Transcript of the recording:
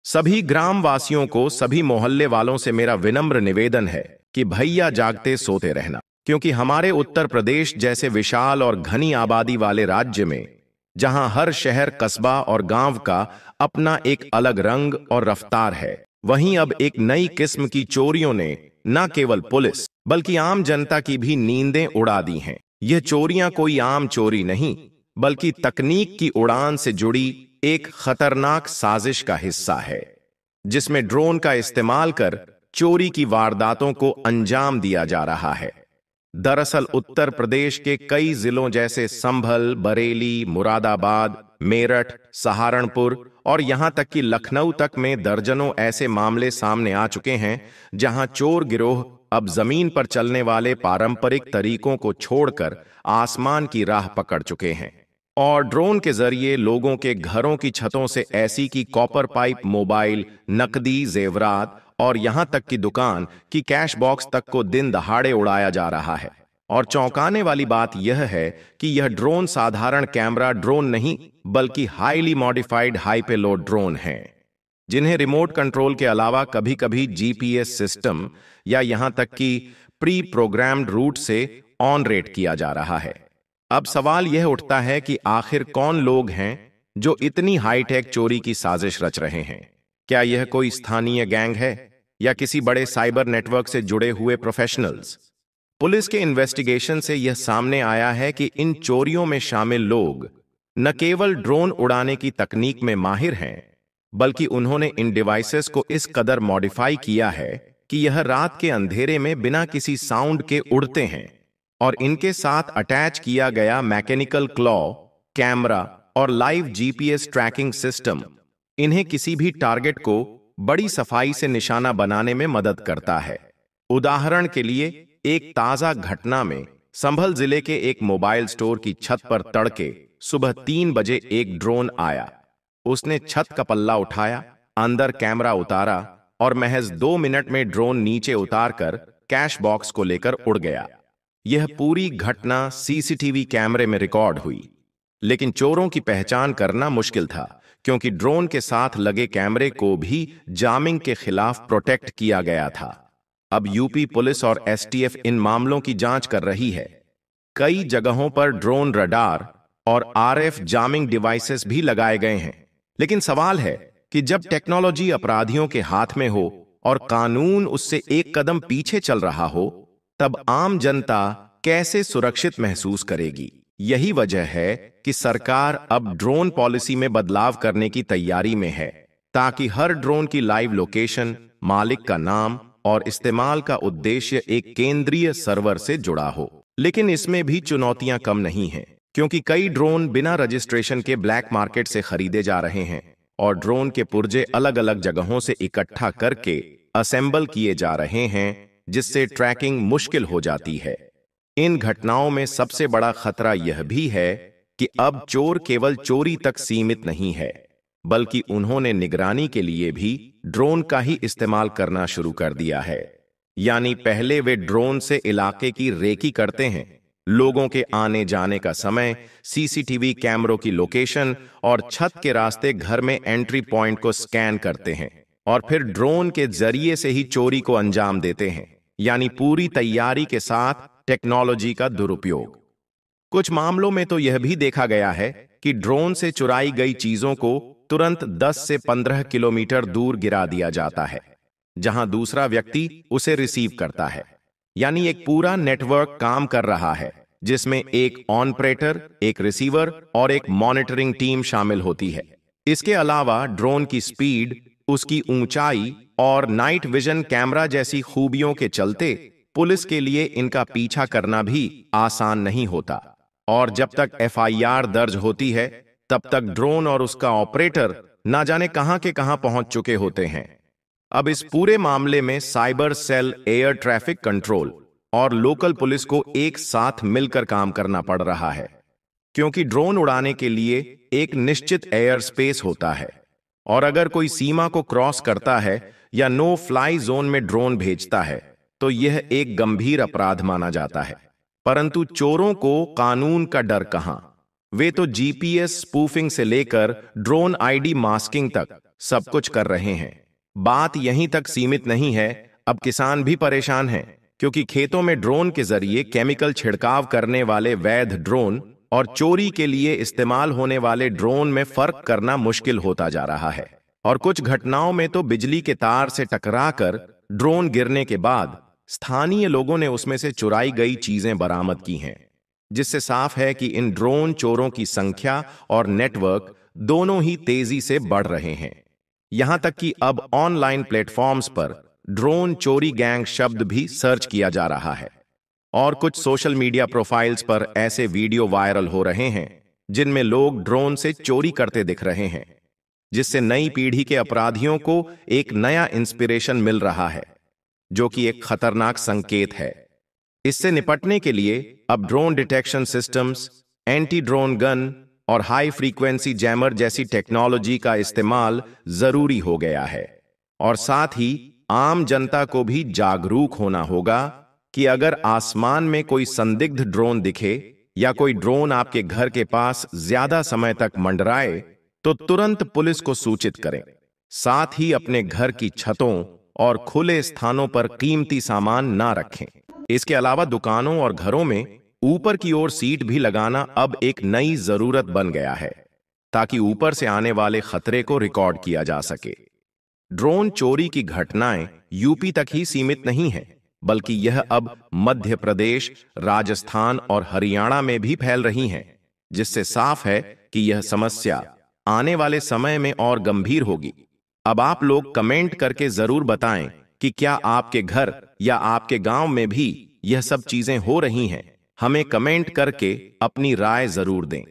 सभी ग्राम वासियों को, सभी मोहल्ले वालों से मेरा विनम्र निवेदन है कि भैया जागते सोते रहना, क्योंकि हमारे उत्तर प्रदेश जैसे विशाल और घनी आबादी वाले राज्य में, जहां हर शहर, कस्बा और गांव का अपना एक अलग रंग और रफ्तार है, वहीं अब एक नई किस्म की चोरियों ने न केवल पुलिस बल्कि आम जनता की भी नींदें उड़ा दी हैं। यह चोरियां कोई आम चोरी नहीं, बल्कि तकनीक की उड़ान से जुड़ी एक खतरनाक साजिश का हिस्सा है, जिसमें ड्रोन का इस्तेमाल कर चोरी की वारदातों को अंजाम दिया जा रहा है। दरअसल उत्तर प्रदेश के कई जिलों जैसे संभल, बरेली, मुरादाबाद, मेरठ, सहारनपुर और यहां तक कि लखनऊ तक में दर्जनों ऐसे मामले सामने आ चुके हैं, जहां चोर गिरोह अब जमीन पर चलने वाले पारंपरिक तरीकों को छोड़कर आसमान की राह पकड़ चुके हैं और ड्रोन के जरिए लोगों के घरों की छतों से ऐसी की कॉपर पाइप, मोबाइल, नकदी, जेवरात और यहां तक कि दुकान की कैश बॉक्स तक को दिन दहाड़े उड़ाया जा रहा है। और चौंकाने वाली बात यह है कि यह ड्रोन साधारण कैमरा ड्रोन नहीं, बल्कि highly modified high payload drone हैं, जिन्हें रिमोट कंट्रोल के अलावा कभी कभी जीपीएस सिस्टम या यहां तक कि प्री प्रोग्राम्ड रूट से ऑन रेट किया जा रहा है। अब सवाल यह उठता है कि आखिर कौन लोग हैं जो इतनी हाईटेक चोरी की साजिश रच रहे हैं? क्या यह कोई स्थानीय गैंग है या किसी बड़े साइबर नेटवर्क से जुड़े हुए प्रोफेशनल्स? पुलिस के इन्वेस्टिगेशन से यह सामने आया है कि इन चोरियों में शामिल लोग न केवल ड्रोन उड़ाने की तकनीक में माहिर हैं, बल्कि उन्होंने इन डिवाइसेस को इस कदर मॉडिफाई किया है कि यह रात के अंधेरे में बिना किसी साउंड के उड़ते हैं और इनके साथ अटैच किया गया मैकेनिकल क्लॉ, कैमरा और लाइव जीपीएस ट्रैकिंग सिस्टम इन्हें किसी भी टारगेट को बड़ी सफाई से निशाना बनाने में मदद करता है। उदाहरण के लिए, एक ताजा घटना में संभल जिले के एक मोबाइल स्टोर की छत पर तड़के सुबह 3 बजे एक ड्रोन आया। उसने छत का पल्ला उठाया, अंदर कैमरा उतारा और महज 2 मिनट में ड्रोन नीचे उतारकर कैश बॉक्स को लेकर उड़ गया। यह पूरी घटना सीसीटीवी कैमरे में रिकॉर्ड हुई, लेकिन चोरों की पहचान करना मुश्किल था, क्योंकि ड्रोन के साथ लगे कैमरे को भी जामिंग के खिलाफ प्रोटेक्ट किया गया था। अब यूपी पुलिस और एसटीएफ इन मामलों की जांच कर रही है। कई जगहों पर ड्रोन रडार और आरएफ जामिंग डिवाइसेस भी लगाए गए हैं। लेकिन सवाल है कि जब टेक्नोलॉजी अपराधियों के हाथ में हो और कानून उससे एक कदम पीछे चल रहा हो, तब आम जनता कैसे सुरक्षित महसूस करेगी? यही वजह है कि सरकार अब ड्रोन पॉलिसी में बदलाव करने की तैयारी में है, ताकि हर ड्रोन की लाइव लोकेशन, मालिक का नाम और इस्तेमाल का उद्देश्य एक केंद्रीय सर्वर से जुड़ा हो। लेकिन इसमें भी चुनौतियां कम नहीं हैं, क्योंकि कई ड्रोन बिना रजिस्ट्रेशन के ब्लैक मार्केट से खरीदे जा रहे हैं और ड्रोन के पुर्जे अलग अलग जगहों से इकट्ठा करके असेंबल किए जा रहे हैं, जिससे ट्रैकिंग मुश्किल हो जाती है। इन घटनाओं में सबसे बड़ा खतरा यह भी है कि अब चोर केवल चोरी तक सीमित नहीं है, बल्कि उन्होंने निगरानी के लिए भी ड्रोन का ही इस्तेमाल करना शुरू कर दिया है। यानी पहले वे ड्रोन से इलाके की रेकी करते हैं, लोगों के आने जाने का समय, सीसीटीवी कैमरों की लोकेशन और छत के रास्ते घर में एंट्री पॉइंट को स्कैन करते हैं और फिर ड्रोन के जरिए से ही चोरी को अंजाम देते हैं। यानी पूरी तैयारी के साथ टेक्नोलॉजी का दुरुपयोग। कुछ मामलों में तो यह भी देखा गया है कि ड्रोन से चुराई गई चीजों को तुरंत 10 से 15 किलोमीटर दूर गिरा दिया जाता है, जहां दूसरा व्यक्ति उसे रिसीव करता है। यानी एक पूरा नेटवर्क काम कर रहा है, जिसमें एक ऑपरेटर, एक रिसीवर और एक मॉनिटरिंग टीम शामिल होती है। इसके अलावा ड्रोन की स्पीड, उसकी ऊंचाई और नाइट विजन कैमरा जैसी खूबियों के चलते पुलिस के लिए इनका पीछा करना भी आसान नहीं होता। और जब तक एफआईआर दर्ज होती है, तब तक ड्रोन और उसका ऑपरेटर ना जाने कहां के कहां पहुंच चुके होते हैं। अब इस पूरे मामले में cyber cell, air traffic control और लोकल पुलिस को एक साथ मिलकर काम करना पड़ रहा है, क्योंकि ड्रोन उड़ाने के लिए एक निश्चित एयर स्पेस होता है और अगर कोई सीमा को क्रॉस करता है या नो फ्लाई जोन में ड्रोन भेजता है, तो यह एक गंभीर अपराध माना जाता है। परंतु चोरों को कानून का डर कहां? वे तो जीपीएस स्पूफिंग से लेकर ड्रोन आईडी मास्किंग तक सब कुछ कर रहे हैं। बात यहीं तक सीमित नहीं है, अब किसान भी परेशान हैं, क्योंकि खेतों में ड्रोन के जरिए केमिकल छिड़काव करने वाले वैध ड्रोन और चोरी के लिए इस्तेमाल होने वाले ड्रोन में फर्क करना मुश्किल होता जा रहा है। और कुछ घटनाओं में तो बिजली के तार से टकराकर ड्रोन गिरने के बाद स्थानीय लोगों ने उसमें से चुराई गई चीजें बरामद की हैं, जिससे साफ है कि इन ड्रोन चोरों की संख्या और नेटवर्क दोनों ही तेजी से बढ़ रहे हैं। यहां तक कि अब ऑनलाइन प्लेटफॉर्म्स पर ड्रोन चोरी गैंग शब्द भी सर्च किया जा रहा है, और कुछ सोशल मीडिया प्रोफाइल्स पर ऐसे वीडियो वायरल हो रहे हैं जिनमें लोग ड्रोन से चोरी करते दिख रहे हैं, जिससे नई पीढ़ी के अपराधियों को एक नया इंस्पिरेशन मिल रहा है, जो कि एक खतरनाक संकेत है। इससे निपटने के लिए अब drone detection systems, anti drone gun और हाई फ्रीक्वेंसी जैमर जैसी टेक्नोलॉजी का इस्तेमाल जरूरी हो गया है। और साथ ही आम जनता को भी जागरूक होना होगा कि अगर आसमान में कोई संदिग्ध ड्रोन दिखे या कोई ड्रोन आपके घर के पास ज्यादा समय तक मंडराए तो तुरंत पुलिस को सूचित करें। साथ ही अपने घर की छतों और खुले स्थानों पर कीमती सामान ना रखें। इसके अलावा दुकानों और घरों में ऊपर की ओर सीट भी लगाना अब एक नई जरूरत बन गया है, ताकि ऊपर से आने वाले खतरे को रिकॉर्ड किया जा सके। ड्रोन चोरी की घटनाएं यूपी तक ही सीमित नहीं है, बल्कि यह अब मध्य प्रदेश, राजस्थान और हरियाणा में भी फैल रही हैं, जिससे साफ है कि यह समस्या आने वाले समय में और गंभीर होगी। अब आप लोग कमेंट करके जरूर बताएं कि क्या आपके घर या आपके गांव में भी यह सब चीजें हो रही हैं। हमें कमेंट करके अपनी राय जरूर दें।